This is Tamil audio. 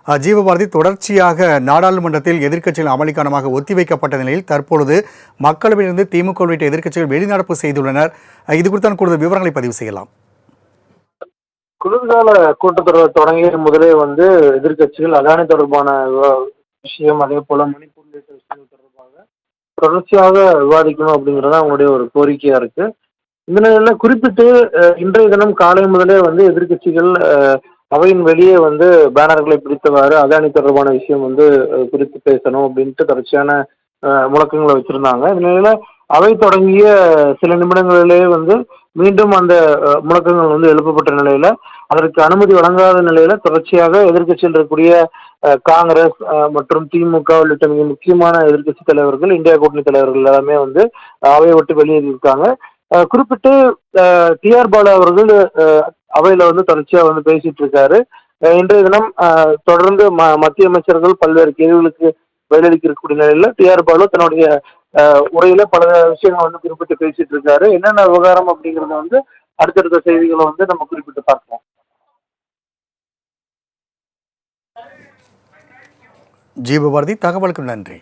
ஜீவபாரதி தொடர்ச்சியாக நாடாளுமன்றத்தில் எதிர்க்கட்சிகள் அமளி காரணமாக ஒத்திவைக்கப்பட்ட நிலையில் தற்பொழுது மக்களவையிலிருந்து திமுக உள்ளிட்ட எதிர்க்கட்சிகள் வெளிநடப்பு செய்துள்ளனர். இது குறித்தான கூடுதல் விவரங்களை பதிவு செய்யலாம். குளிர்கால கூட்டத்தொடர் தொடங்கிய முதலே எதிர்க்கட்சிகள் அதானி தொடர்பான விஷயம், அதே போல மணிப்பூர் உள்ளிட்ட விஷயங்கள் தொடர்பாக தொடர்ச்சியாக விவாதிக்கணும் அப்படிங்கிறது அவங்களுடைய ஒரு கோரிக்கையா இருக்கு. இந்த நிலையில குறிப்பிட்டு இன்றைய தினம் காலை முதலே எதிர்க்கட்சிகள் அவையின் வெளியே பேனர்களை பிடித்தவாறு அதானி தொடர்பான விஷயம் குறித்து பேசணும் அப்படின்ட்டு தொடர்ச்சியான முழக்கங்களை வச்சிருந்தாங்க. இந்த நிலையில அவை தொடங்கிய சில நிமிடங்களிலேயே மீண்டும் அந்த முழக்கங்கள் எழுப்பப்பட்ட நிலையில அதற்கு அனுமதி வழங்காத நிலையில தொடர்ச்சியாக எதிர்க்கட்சியில் இருக்கக்கூடிய காங்கிரஸ் மற்றும் திமுக உள்ளிட்ட மிக முக்கியமான எதிர்க்கட்சி தலைவர்கள், இந்தியா கூட்டணி தலைவர்கள் எல்லாமே அவையை விட்டு வெளியேறியிருக்காங்க. குறிப்பிட்டு டி.ஆர். பாலு அவர்கள் அவையில தொடர்ச்சியா பேசிட்டு இருக்காரு. இன்றைய தினம் தொடர்ந்து மத்திய அமைச்சர்கள் பல்வேறு கேள்விகளுக்கு பதிலளிக்கக்கூடிய நிலையில டி.ஆர். பாலு தன்னுடைய உரையில பல விஷயங்கள் குறிப்பிட்டு பேசிட்டு இருக்காரு. என்னென்ன விவகாரம் அப்படிங்கறத அடுத்தடுத்த செய்திகளை நம்ம குறிப்பிட்டு பார்ப்போம். ஜீவபாரதி, தகவலுக்கு நன்றி.